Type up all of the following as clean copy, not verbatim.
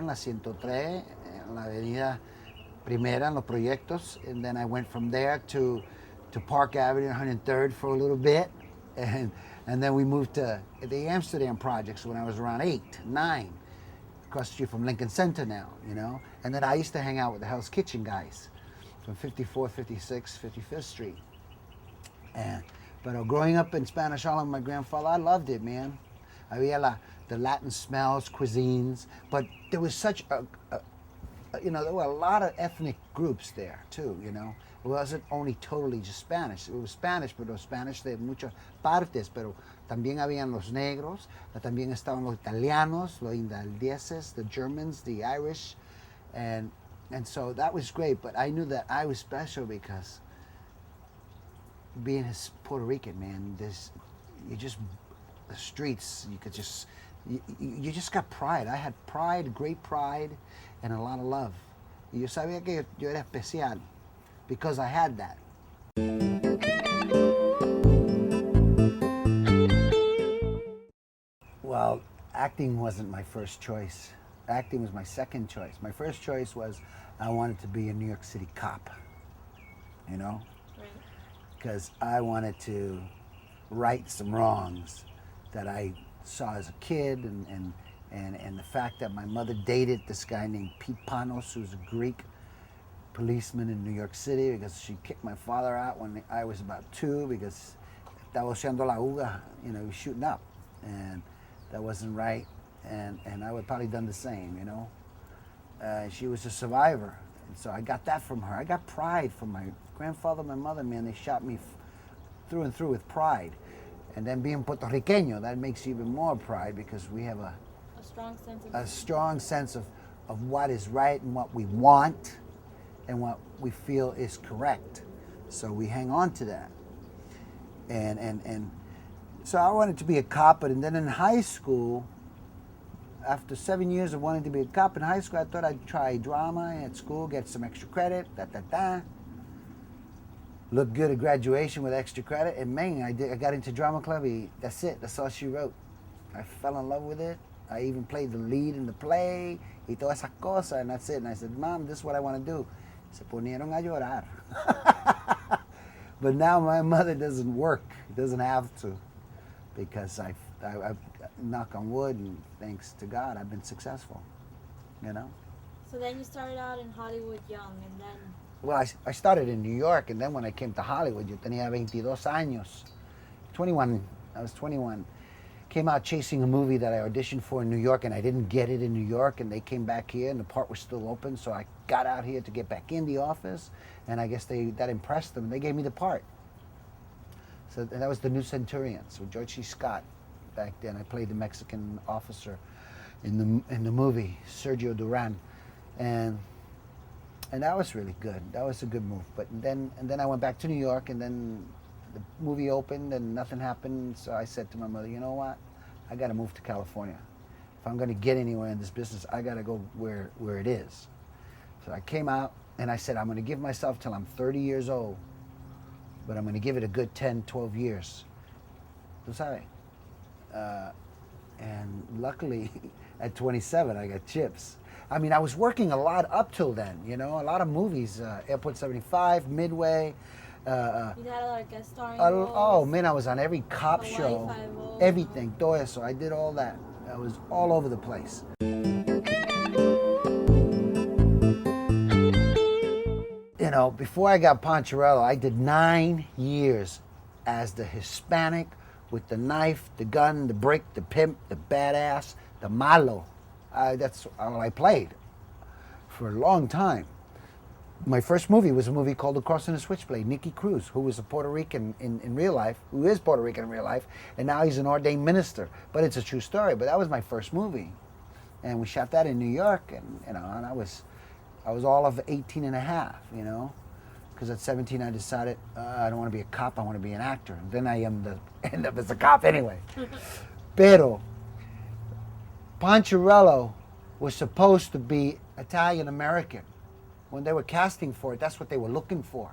la 103, en la avenida Primera, en los proyectos. And then I went from there to Park Avenue, 103rd for a little bit. And then we moved to the Amsterdam projects when I was around 8, 9, across the street from Lincoln Center now, you know. And then I used to hang out with the Hell's Kitchen guys from 54th, 56th, 55th Street. But growing up in Spanish Harlem with my grandfather, I loved it, man. Había the Latin smells, cuisines, but there was such there were a lot of ethnic groups there too, you know. It wasn't only totally just Spanish. It was Spanish, pero Spanish de muchas partes, pero también habían los negros, también estaban los italianos, los irlandeses, the Germans, the Irish, and so that was great. But I knew that I was special because being Puerto Rican, man, the streets, you just got pride. I had pride, great pride, and a lot of love. Y yo sabía que yo era especial because I had that. Well, acting wasn't my first choice. Acting was my second choice. My first choice was I wanted to be a New York City cop, you know? Because I wanted to right some wrongs that I saw as a kid, and the fact that my mother dated this guy named Pete Panos, who's a Greek policeman in New York City, because she kicked my father out when I was about 2 because estaba haciendo la uga, you know, he was shooting up, and that wasn't right, and I would probably done the same, you know. She was a survivor, and so I got that from her. I got pride from my grandfather, my mother, man. They shot me through and through with pride. And then being Puertorriqueño, that makes even more pride because we have a strong sense of what is right and what we want and what we feel is correct. So we hang on to that. And so I wanted to be a cop, and then in high school, after 7 years of wanting to be a cop in high school, I thought I'd try drama at school, get some extra credit, Look good at graduation with extra credit, and man, I got into drama club. That's it. That's all she wrote. I fell in love with it. I even played the lead in the play, y todas esas cosas, and that's it. And I said, Mom, this is what I want to do. Se ponieron a llorar. But now my mother doesn't work. Doesn't have to, because I knock on wood, and thanks to God, I've been successful. You know. So then you started out in Hollywood young, and then. Well, I started in New York, and then when I came to Hollywood, yo tenía 22 años. 21, I was 21. Came out chasing a movie that I auditioned for in New York, and I didn't get it in New York, and they came back here, and the part was still open, so I got out here to get back in the office, and I guess that impressed them, and they gave me the part. So that was The New Centurions with George C. Scott back then. I played the Mexican officer in the movie, Sergio Duran, and that was really good. That was a good move. But then I went back to New York, and then the movie opened and nothing happened. So I said to my mother, you know what? I got to move to California. If I'm going to get anywhere in this business, I got to go where it is. So I came out and I said, I'm going to give myself till I'm 30 years old, but I'm going to give it a good 10, 12 years. Tú sabes? And luckily, at 27, I got chips. I mean, I was working a lot up till then, you know, a lot of movies, Airport 75, Midway. You had a lot of guest starring roles. Oh, roles. Man, I was on every cop show, everything, todo eso. I did all that. I was all over the place. You know, before I got Poncherello, I did 9 years as the Hispanic with the knife, the gun, the brick, the pimp, the badass, the malo. That's all I played for a long time. My first movie was a movie called The Cross and the Switchblade. Nicky Cruz, who was a Puerto Rican in real life, who is Puerto Rican in real life, and now he's an ordained minister. But it's a true story. But that was my first movie, and we shot that in New York, and you know, and I was all of 18 and a half, you know, because at 17 I decided I don't want to be a cop, I want to be an actor. And then I end up as a cop anyway. Pero Poncherello was supposed to be Italian American. When they were casting for it, that's what they were looking for.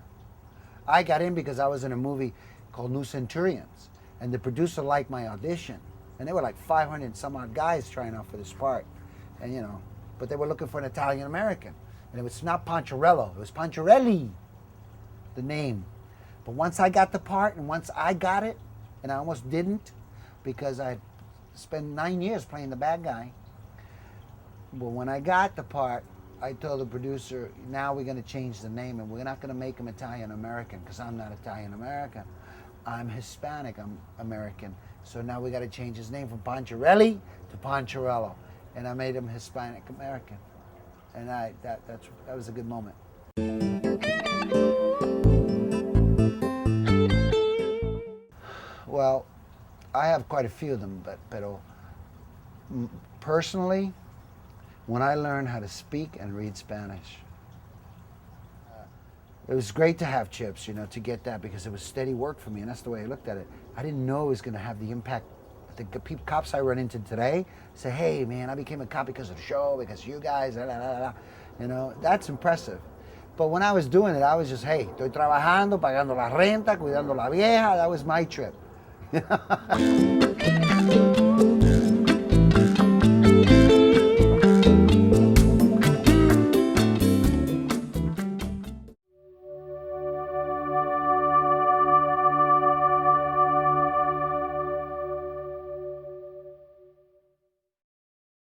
I got in because I was in a movie called New Centurions, and the producer liked my audition. And there were like 500 some odd guys trying out for this part. And you know, but they were looking for an Italian American. And it was not Poncherello, it was Poncherelli, the name. But once I got the part and once I got it, and I almost didn't because I spent 9 years playing the bad guy. But when I got the part, I told the producer, now we're going to change the name and we're not going to make him Italian American because I'm not Italian American. I'm Hispanic, I'm American. So now we got to change his name from Poncherelli to Poncherello. And I made him Hispanic American. And that was a good moment. Well, I have quite a few of them, but personally, when I learned how to speak and read Spanish, it was great to have chips, to get that because it was steady work for me, and that's the way I looked at it. I didn't know it was going to have the impact. The cops I run into today say, hey, man, I became a cop because of the show, because of you guys, blah, blah, blah. That's impressive. But when I was doing it, I was just, hey, estoy trabajando, pagando la renta, cuidando la vieja. That was my trip.